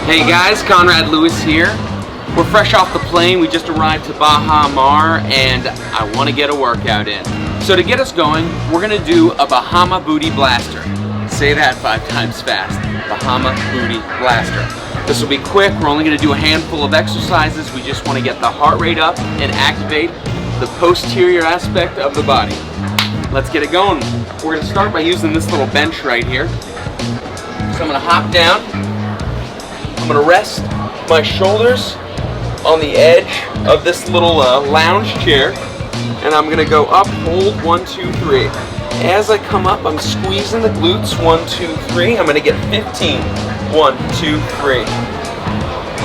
Hey guys, Conrad Lewis here. We're fresh off the plane. We just arrived to Bahama and I want to get a workout in. So to get us going, we're going to do a Bahama Booty Blaster. Say that 5 times fast. Bahama Booty Blaster. This will be quick. We're only going to do a handful of exercises. We just want to get the heart rate up and activate the posterior aspect of the body. Let's get it going. We're going to start by using this little bench right here. So I'm going to hop down. I'm going to rest my shoulders on the edge of this little lounge chair, and I'm going to go up, hold, 1, 2, 3. As I come up, I'm squeezing the glutes, 1, 2, 3. I'm going to get 15. 1, 2, 3.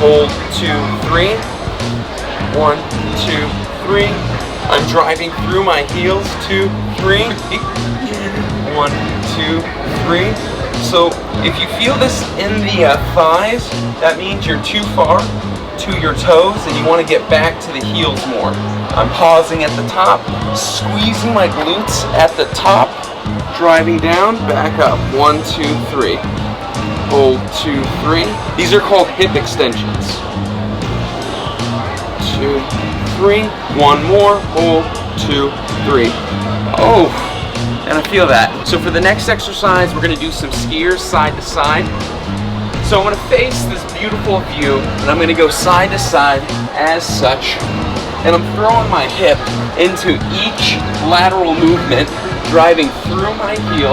Hold, 2, 3. 1, 2, 3. I'm driving through my heels, 2, 3. 1, 2, 3. So if you feel this in the thighs, that means you're too far to your toes and you want to get back to the heels more. I'm pausing at the top, squeezing my glutes at the top, driving down, back up. 1, 2, 3. Hold, 2, 3. These are called hip extensions. 2, 3. One more. Hold, 2, 3. Oh! And I feel that. So for the next exercise, we're going to do some skiers side to side. So I'm going to face this beautiful view, and I'm going to go side to side as such. And I'm throwing my hip into each lateral movement, driving through my heel.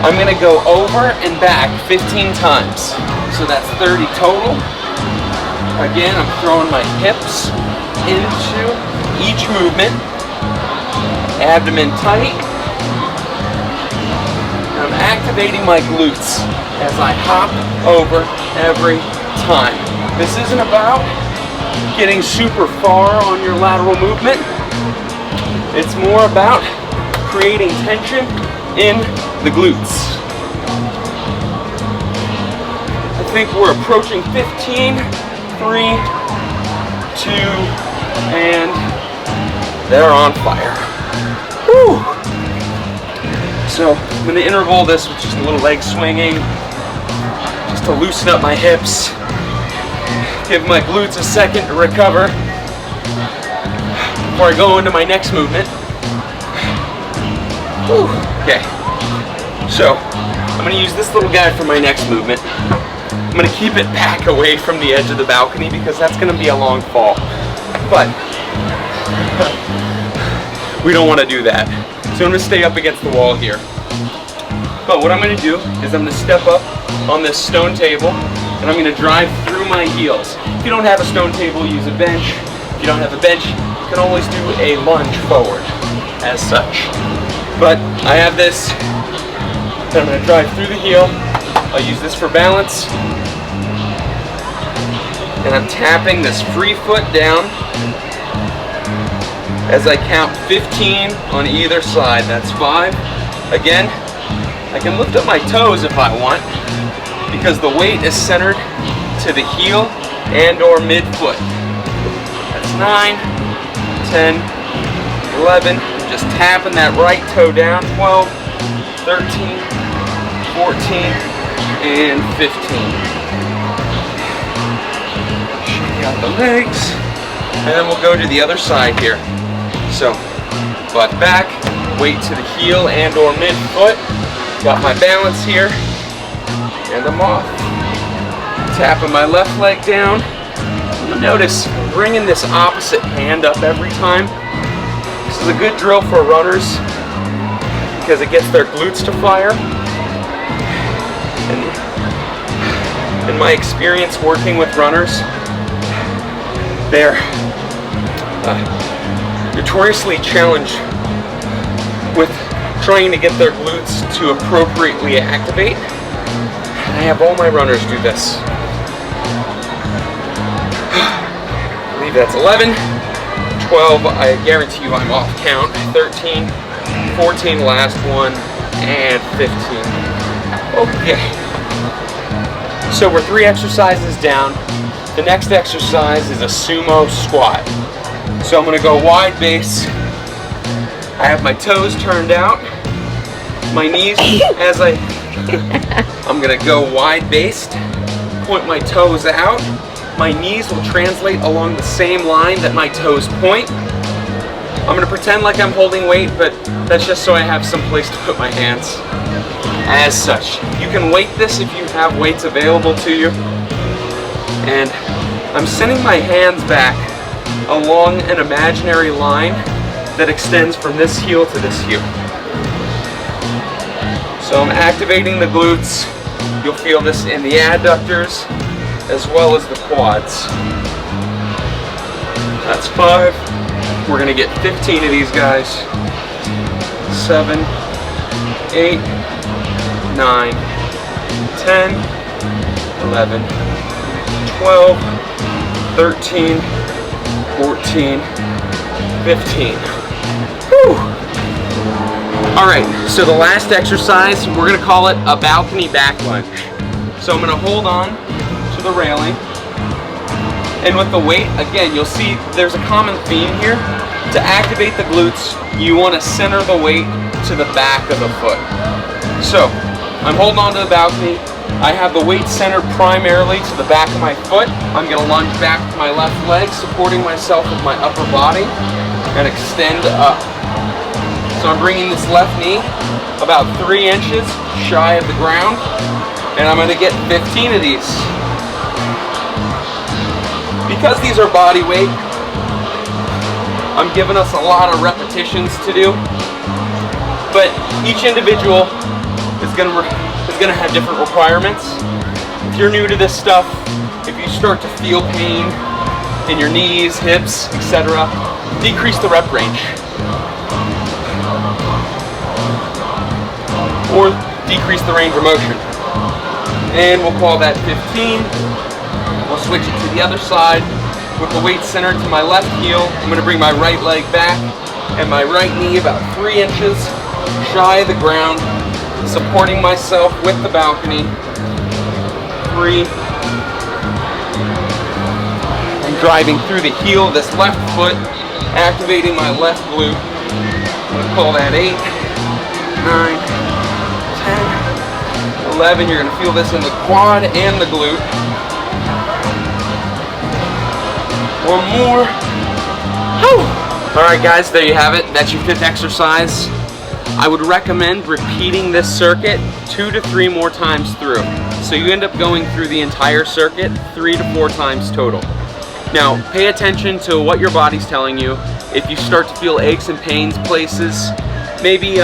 I'm going to go over and back 15 times. So that's 30 total. Again, I'm throwing my hips into each movement. Abdomen tight. I'm activating my glutes as I hop over every time. This isn't about getting super far on your lateral movement. It's more about creating tension in the glutes. I think we're approaching 15, 3, 2, and they're on fire. Whew. So I'm going to interval this with just a little leg swinging, just to loosen up my hips, give my glutes a second to recover before I go into my next movement. Whew. Okay, so I'm going to use this little guy for my next movement. I'm going to keep it back away from the edge of the balcony because that's going to be a long fall, but we don't want to do that. So I'm going to stay up against the wall here. But what I'm going to do is I'm going to step up on this stone table and I'm going to drive through my heels. If you don't have a stone table, use a bench. If you don't have a bench, you can always do a lunge forward as such. But I have this, and I'm going to drive through the heel. I'll use this for balance. And I'm tapping this free foot down as I count 15 on either side. That's 5. Again, I can lift up my toes if I want because the weight is centered to the heel and or midfoot. That's 9, 10, 11. Just tapping that right toe down. 12, 13, 14, and 15. Shake out the legs. And then we'll go to the other side here. So, butt back, weight to the heel and or midfoot. Got my balance here, and I'm off. Tapping my left leg down. Notice bringing this opposite hand up every time. This is a good drill for runners because it gets their glutes to fire. And in my experience working with runners, they're notoriously challenged with trying to get their glutes to appropriately activate. I have all my runners do this. I believe that's 11, 12, I guarantee you I'm off count, 13, 14, last one, and 15. Okay. So we're 3 exercises down. The next exercise is a sumo squat. So I'm going to go wide base. I have my toes turned out, my knees as I'm going to go wide based. point my toes out. My knees will translate along the same line that my toes point. I'm gonna pretend like I'm holding weight, but that's just so I have some place to put my hands. As such, you can weight this if you have weights available to you. And I'm sending my hands back along an imaginary line that extends from this heel to this heel. So I'm activating the glutes. You'll feel this in the adductors as well as the quads. That's 5. We're gonna get 15 of these guys. 7, 8, 9, 10, 11, 12, 13, 14, 15. Whew. All right, so the last exercise, we're gonna call it a balcony back lunge. So I'm gonna hold on to the railing, and with the weight, again, you'll see there's a common theme here. To activate the glutes, you wanna center the weight to the back of the foot. So, I'm holding on to the balcony. I have the weight centered primarily to the back of my foot. I'm gonna lunge back to my left leg, supporting myself with my upper body, and extend up. So I'm bringing this left knee about 3 inches shy of the ground, and I'm gonna get 15 of these. Because these are body weight, I'm giving us a lot of repetitions to do, but each individual is gonna have different requirements. If you're new to this stuff, if you start to feel pain in your knees, hips, etc., decrease the rep range. Or decrease the range of motion. And we'll call that 15. We'll switch it to the other side. With the weight centered to my left heel, I'm going to bring my right leg back and my right knee about 3 inches shy of the ground, supporting myself with the balcony. 3. I'm driving through the heel of this left foot, activating my left glute. I'm going to call that 8, 9, 10, 11. You're going to feel this in the quad and the glute. One more. Whew. All right, guys, there you have it. That's your 5th exercise. I would recommend repeating this circuit 2 to 3 more times through. So you end up going through the entire circuit 3 to 4 times total. Now, pay attention to what your body's telling you. If you start to feel aches and pains places, maybe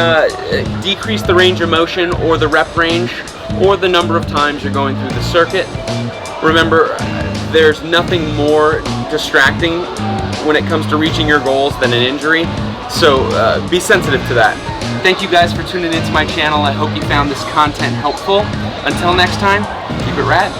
decrease the range of motion or the rep range or the number of times you're going through the circuit. Remember, there's nothing more distracting when it comes to reaching your goals than an injury, so be sensitive to that. Thank you guys for tuning into my channel. I hope you found this content helpful. Until next time, keep it rad.